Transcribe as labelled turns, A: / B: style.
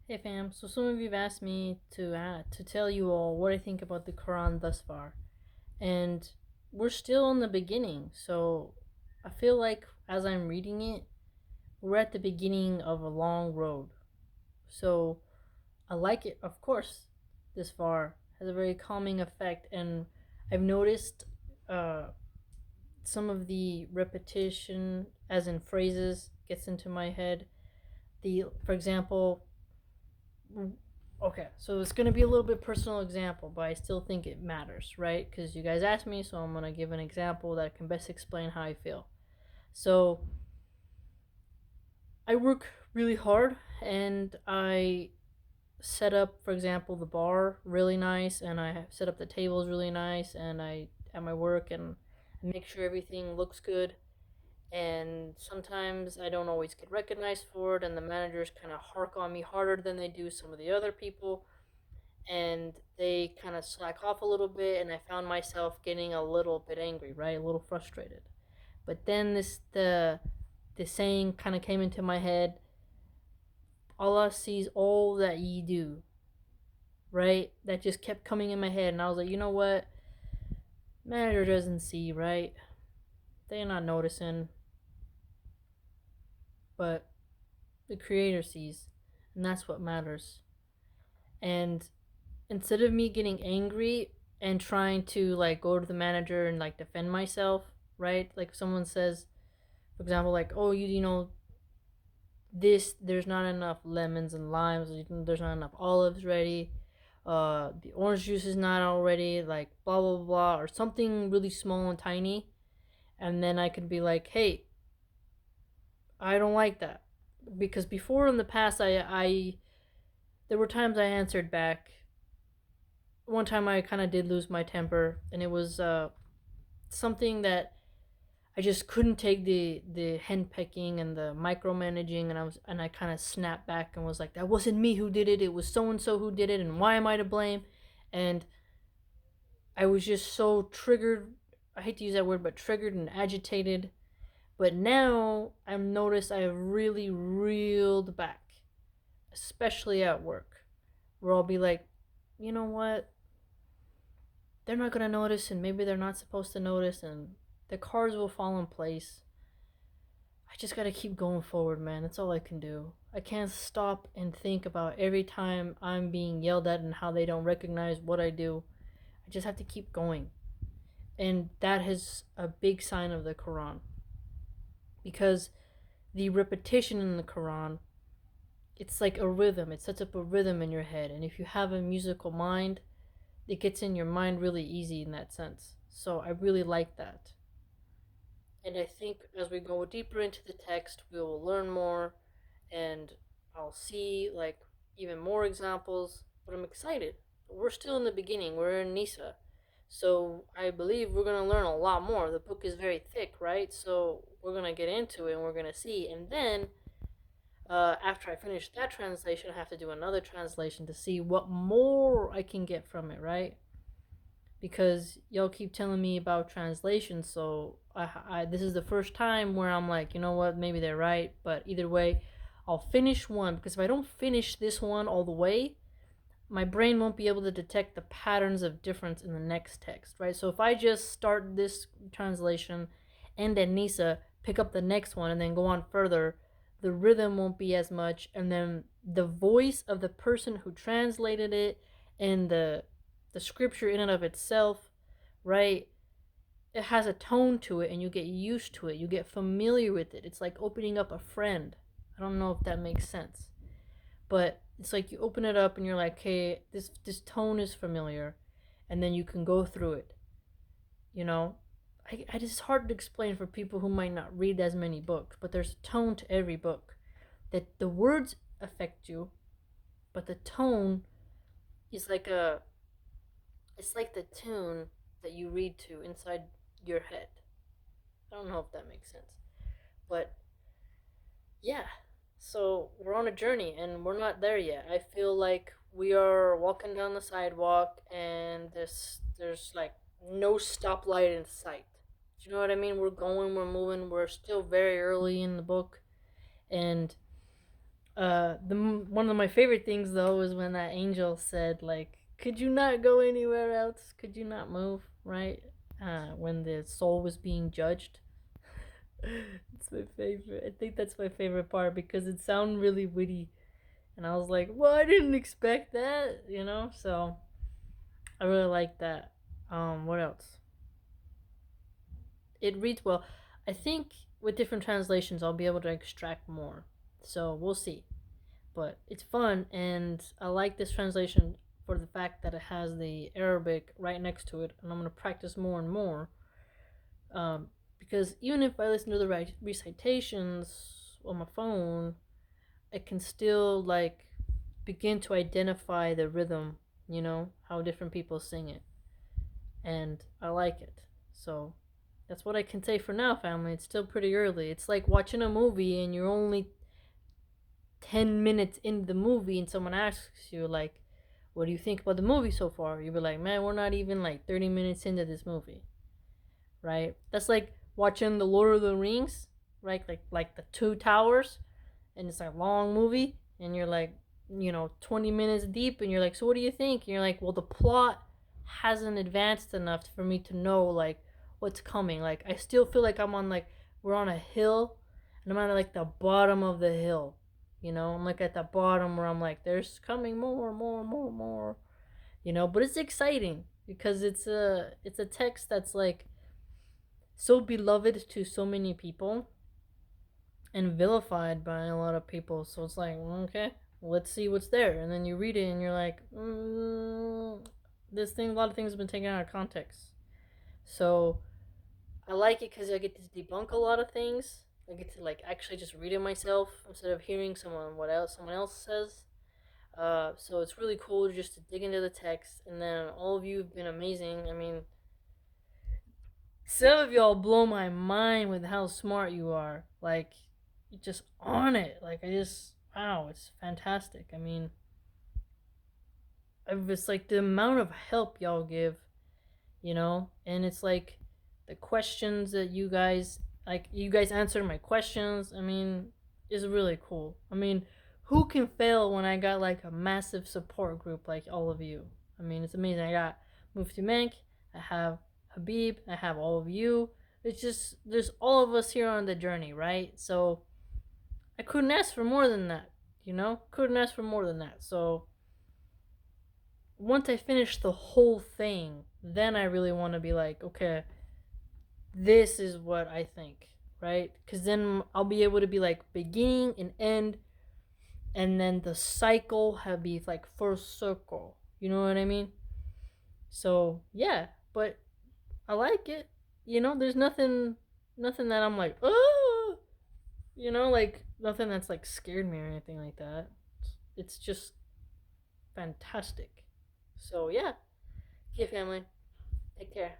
A: Hey fam, so some of you've asked me to tell you all what I think about the Quran thus far, and we're still in the beginning. So I feel like as I'm reading it, we're at the beginning of a long road. So I like it, of course. This far has a very calming effect, and I've noticed uh, some of the repetition, as in phrases, gets into my head. For example, okay, so it's gonna be a little bit personal example, but I still think it matters, right? Because you guys asked me, so I'm gonna give an example that can best explain how I feel. So I work really hard, and I set up, for example, the bar really nice, and I set up the tables really nice, and I at my work and make sure everything looks good. And sometimes I don't always get recognized for it, and the managers kind of hark on me harder than they do some of the other people, and they kind of slack off a little bit, and I found myself getting a little bit angry, right? A little frustrated. But then the saying kind of came into my head: Allah sees all that ye do, right? That just kept coming in my head, and I was like, you know what? Manager doesn't see, right? They're not noticing, but the creator sees, and that's what matters. And instead of me getting angry and trying to like go to the manager and like defend myself, right? Like if someone says, for example, like, oh, you know, this there's not enough lemons and limes, there's not enough olives ready, the orange juice is not already, like blah blah blah, or something really small and tiny, and then I could be like, hey, I don't like that, because before in the past I there were times I answered back. One time I kind of did lose my temper, and it was something that I just couldn't take the henpecking and the micromanaging, and I kind of snapped back and was like, that wasn't me who did it. It was so and so who did it, and why am I to blame? And I was just so triggered. I hate to use that word, but triggered and agitated. But now I've noticed I have really reeled back, especially at work, where I'll be like, you know what? They're not gonna notice, and maybe they're not supposed to notice, and the cards will fall in place. I just gotta keep going forward, man. That's all I can do. I can't stop and think about every time I'm being yelled at and how they don't recognize what I do. I just have to keep going. And that is a big sign of the Quran. Because the repetition in the Quran, it's like a rhythm. It sets up a rhythm in your head. And if you have a musical mind, it gets in your mind really easy in that sense. So I really like that. And I think as we go deeper into the text, we will learn more, and I'll see like even more examples. But I'm excited. We're still in the beginning. We're in Nisa. So I believe we're going to learn a lot more. The book is very thick, right? So we're going to get into it and we're going to see. And then after I finish that translation, I have to do another translation to see what more I can get from it, right? Because y'all keep telling me about translations, so this is the first time where I'm like, you know what, maybe they're right, but either way, I'll finish one, because if I don't finish this one all the way, my brain won't be able to detect the patterns of difference in the next text, right? So if I just start this translation and then Nisa, pick up the next one, and then go on further, the rhythm won't be as much, and then the voice of the person who translated it and the scripture in and of itself, right? It has a tone to it, and you get used to it. You get familiar with it. It's like opening up a friend. I don't know if that makes sense, but it's like you open it up and you're like, hey, this tone is familiar, and then you can go through it. You know, it's hard to explain for people who might not read as many books, but there's a tone to every book. That the words affect you, but the tone is like a it's like the tune that you read to inside your head. I don't know if that makes sense. But yeah, so we're on a journey and we're not there yet. I feel like we are walking down the sidewalk and there's like no stoplight in sight. Do you know what I mean? We're going, we're moving, we're still very early in the book, and The one of my favorite things though is when that angel said like, "Could you not go anywhere else? Could you not move?" Right? When the soul was being judged. It's my favorite. I think that's my favorite part because it sounded really witty, and I was like, "Well, I didn't expect that," you know. So I really like that. What else? It reads well. I think with different translations, I'll be able to extract more. So we'll see. But it's fun, and I like this translation for the fact that it has the Arabic right next to it, and I'm gonna practice more and more. Because even if I listen to the recitations on my phone, I can still like begin to identify the rhythm. You know how different people sing it, and I like it. So that's what I can say for now, family. It's still pretty early. It's like watching a movie and you're only 10 minutes into the movie and someone asks you like, what do you think about the movie so far? You'll be like, man, we're not even like 30 minutes into this movie, right? That's like watching the Lord of the Rings, right? Like the Two Towers, and it's like a long movie and you're like, 20 minutes deep and you're like, so what do you think? And you're like, well, the plot hasn't advanced enough for me to know like what's coming. Like I still feel like we're on a hill and I'm at like the bottom of the hill. I'm like at the bottom where I'm like, there's coming more, more, more, more. But it's exciting because it's a text that's like so beloved to so many people and vilified by a lot of people. So it's like, okay, let's see what's there. And then you read it and you're like, this thing, a lot of things have been taken out of context. So I like it because I get to debunk a lot of things. I get to like actually just read it myself instead of hearing someone else says. So it's really cool just to dig into the text. And then all of you have been amazing. I mean, some of y'all blow my mind with how smart you are. Like, you're just on it. Like, wow, it's fantastic. I mean, it's like the amount of help y'all give. And it's like the questions that you guys answer my questions. I mean, is really cool. I mean, who can fail when I got like a massive support group like all of you? I mean, it's amazing. I got Mufti Mank, I have Habib, I have all of you. It's just there's all of us here on the journey, right? So I couldn't ask for more than that. Couldn't ask for more than that. So once I finish the whole thing, then I really want to be like, okay, this is what I think, right? Because then I'll be able to be like beginning and end, and then the cycle have be like first circle. You know what I mean? So yeah, but I like it. There's nothing that I'm like, oh, like nothing that's like scared me or anything like that. It's just fantastic. So yeah, okay, family, take care.